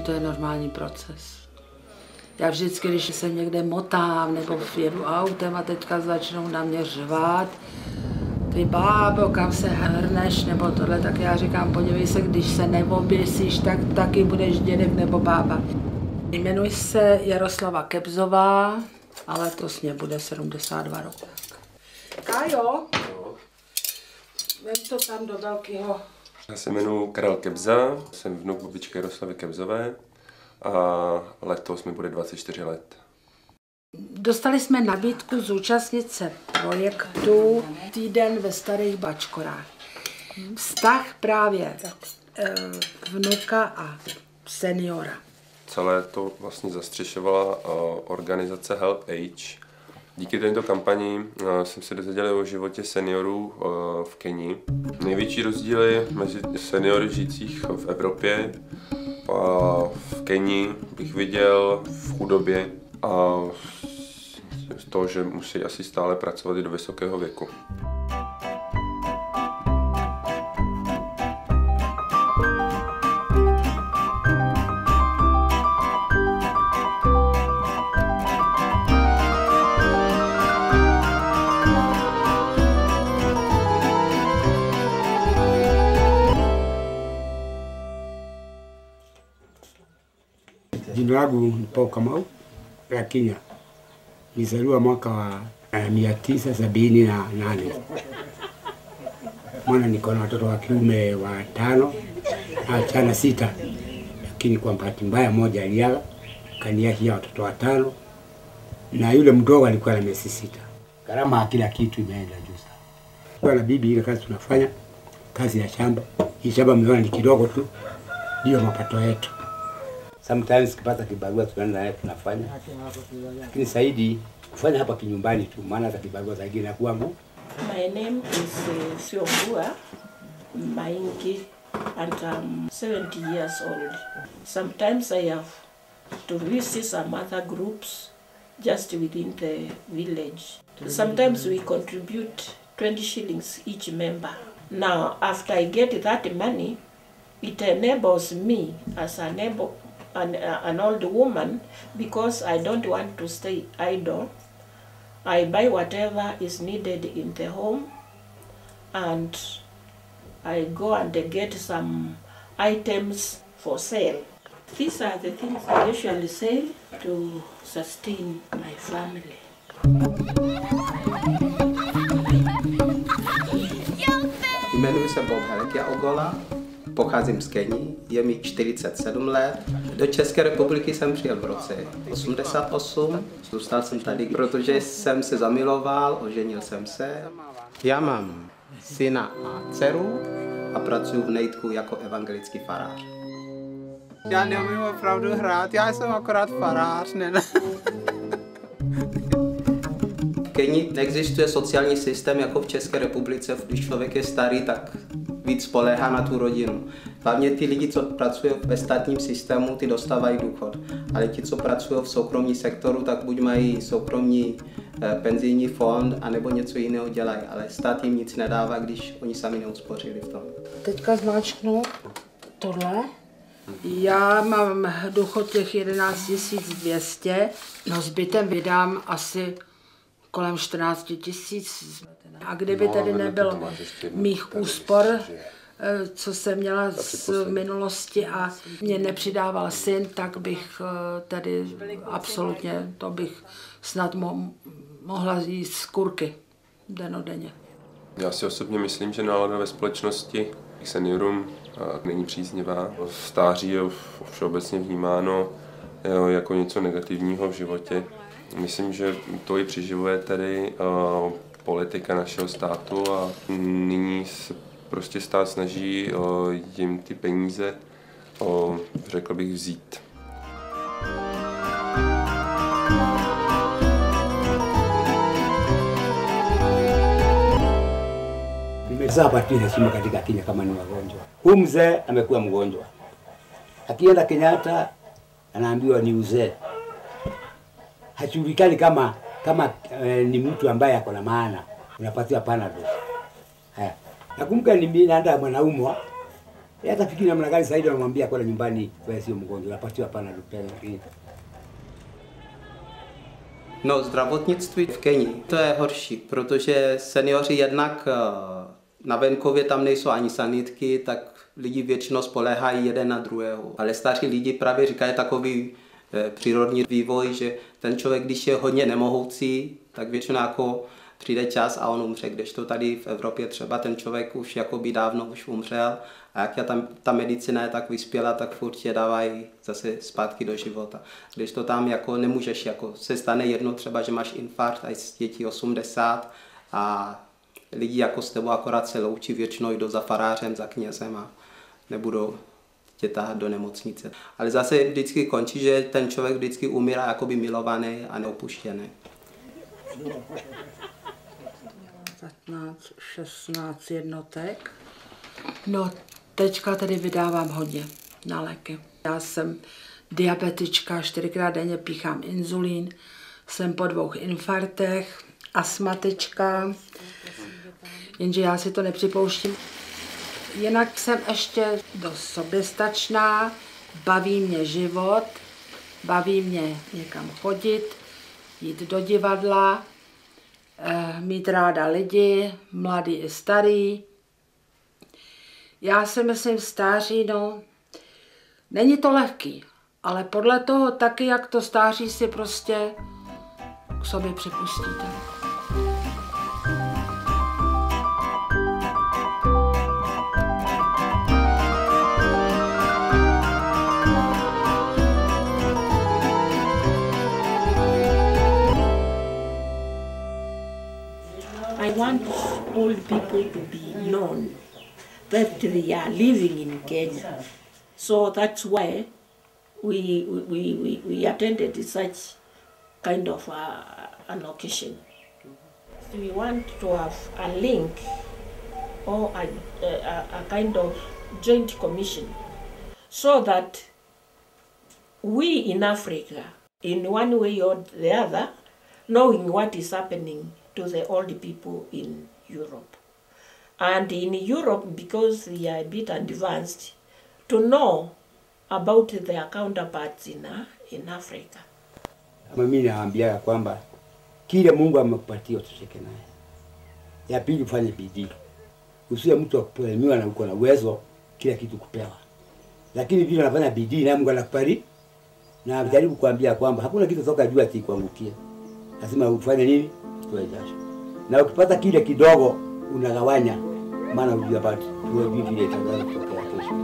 to je normální proces. Já vždycky, když se někde motám nebo jedu autem a teďka začnou na mě řvát, ty bábo, kam se hrneš, nebo tohle, tak já říkám, podívej se, když se neoběsíš, tak taky budeš dědek nebo bába. Jmenuji se Jaroslava Kebzová, ale to mě bude 72 roku. Kájo, vem to tam do velkého. Já se jmenuji Karel Kebza, jsem vnuk babičky Jaroslavy Kebzové a letos mi bude 24 let. Dostali jsme nabídku zúčastnit se projektu Týden ve Starých Bačkorách. Vztah právě vnuka a seniora. Celé to vlastně zastřešovala organizace Help Age. Díky této kampani jsem se dozvěděl o životě seniorů v Keni. Největší rozdíly mezi seniory žijících v Evropě a v Keni bych viděl v chudobě a to, že musí asi stále pracovat i do vysokého věku. Jina langu ni Paul Kamau ya Kenya. Nilizaliwa mwaka wa 1978. Mwana niko na watoto wa kiume 5 na wasichana 6. Lakini kwa bahati mbaya moja aliaga, kaniachia watoto 5 na yule mdogo alikuwa na miezi 6. Gharama ya kila kitu imeenda juu sana. Kwa na bibi ile kazi tunafanya, kazi ya shamba. Hii shamba mmeona ni kidogo tu. Ndio mapato yetu. Sometimes kipata kibarua tunaenda naye tunafanya. Lakini zaidi kufanya hapa kinyumbani tu, maana za kibarua zingine na kuamu. My name is Siobua Maingi and I'm 70 years old. Sometimes I have to visit some other groups just within the village. Sometimes we contribute 20 shillings each member. Now, after I get that money, it enables me as an old woman, because I don't want to stay idle. I buy whatever is needed in the home and I go and get some items for sale. These are the things I usually sell to sustain my family. Jmenuji se Bob Helekia Ogola, pocházím z Keni, je mi 47 let. Do České republiky jsem přijel v roce 88, zůstal jsem tady, protože jsem se zamiloval, oženil jsem se. Já mám syna a dceru a pracuji v Nejtku jako evangelický farář. Já neumím opravdu hrát, já jsem akorát farář, ne. V Keni neexistuje sociální systém jako v České republice, když člověk je starý, tak víc spoléhá na tu rodinu. Hlavně ty lidi, co pracují ve státním systému, ty dostávají důchod. Ale ti, co pracují v soukromém sektoru, tak buď mají soukromý penzijní fond, anebo něco jiného dělají. Ale stát jim nic nedává, když oni sami neuspořili v tom. Teďka zmáčknu tohle. Já mám důchod těch 11 200, no zbytem vydám asi kolem 14 000. A kdyby tedy nebyl mých úspor, co jsem měla z minulosti a mě nepřidával syn, tak bych tady absolutně, to bych snad mohla jíst z kurky dennodenně. Já si osobně myslím, že nálada ve společnosti k seniorům není příznivá. Stáří je všeobecně vnímáno jako něco negativního v životě. Myslím, že to i přiživuje tedy politika našeho státu a nyní se prostě stát snaží jim ty peníze, řekl bych, vzít. Nimezapata heshima katika Kenya kama ni wagonjwa. Huyu mzee amekuwa mgonjwa. Akienda Kenyatta anaambiwa ni uzee. Hajulikani kama ni mtu ambaye ako na maana. Unapatiwa Panadol. Haya. Nakumbuka naenda Mwanaumwa Hata fikiri namna gani Saidi anamwambia kwenda nyumbani wewe sio mgonjwa, apatiwa panadol lakini. No, zdravotnictví v Keni, to je horší, protože seniori jednak na venkově tam nejsou ani sanitky, tak lidi většinou spoléhají jeden na druhého. Ale starší lidi právě říkají takový přírodní vývoj, že ten člověk, když je hodně nemohoucí, tak většinou jako přijde čas a on umře, kdežto tady v Evropě třeba ten člověk už jakoby dávno už umřel a jak ta medicina je tak vyspělá, tak furt je dávají zase zpátky do života. Kdežto tam jako nemůžeš, jako se stane jedno třeba, že máš infarkt a je ti 80 a lidi jako s tebou akorát se loučí, většinou jdou za farářem, za knězem a nebudou tě tahat do nemocnice. Ale zase vždycky končí, že ten člověk vždycky umírá jakoby milovaný a neopuštěný. 15, 16 jednotek. No, teďka tady vydávám hodně na léky. Já jsem diabetička, 4krát denně píchám inzulín, jsem po 2 infarktech, astmatička, jenže já si to nepřipouštím. Jinak jsem ještě dost soběstačná, baví mě život, baví mě někam chodit, jít do divadla, mít ráda lidi, mladý i starý. Já si myslím, stáří, no, není to lehký, ale podle toho taky, jak to stáří si prostě k sobě připustíte. I want old people to be known that they are living in Kenya. So that's why we attended such kind of an occasion. We want to have a link or a kind of joint commission so that we in Africa, in one way or the other, knowing what is happening to the old people in Europe. And in Europe, because they are a bit advanced, to know about their counterparts in Africa. Mimi naambia kwamba kile Mungu amekupatia utosheke naye. Ya pili ufanye bidii. Usiwe mtu wa kupolemewa na uko na uwezo kila kitu kupewa. Lakini vile unafanya bidii na Mungu anakubariki. Na jaribu kuambia kwamba hakuna kitu toka juu ati kuangukia. Lazima ufanye nini? Toe jasho. Na ukipata kile kidogo unagawanya, maana unajua bado tuwe vile itaweza kutokea kesho.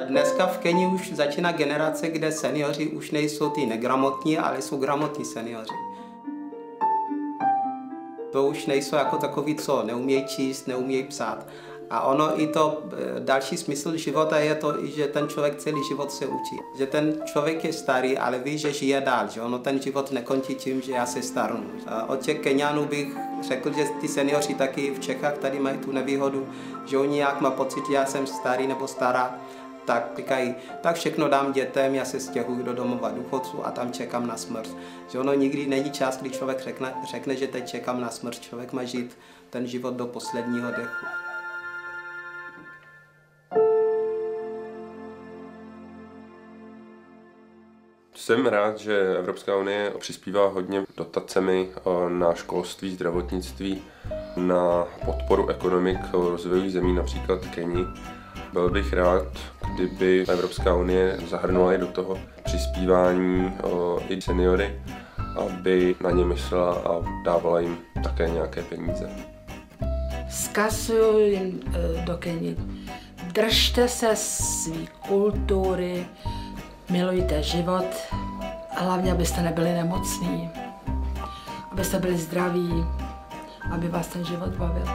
Dneska v Keni už začíná generace, kde seniori už nejsou ty negramotní, ale jsou gramotní seniori. To už nejsou jako takový, co neumějí číst, neumějí psát. A ono i to další smysl života je to, že ten člověk celý život se učí. Že ten člověk je starý, ale ví, že žije dál, že ono ten život nekončí tím, že já se starnu. A od těch Kenianů bych řekl, že ty seniori taky v Čechách tady mají tu nevýhodu, že oni jak má pocit, že já jsem starý nebo stará, tak říkají, tak všechno dám dětem, já se stěhuji do domova důchodců a tam čekám na smrt. Že ono nikdy není čas, kdy člověk řekne, že teď čekám na smrt. Člověk má žít ten život do posledního dechu. Jsem rád, že Evropská unie přispívá hodně dotacemi na školství, zdravotnictví, na podporu ekonomik rozvojových zemí, například Keni. Byl bych rád, kdyby Evropská unie zahrnula i do toho přispívání i seniory, aby na ně myslela a dávala jim také nějaké peníze. Vzkazuju jim do Keni. Držte se své kultury, milujte život a hlavně, abyste nebyli nemocní, abyste byli zdraví, aby vás ten život bavil.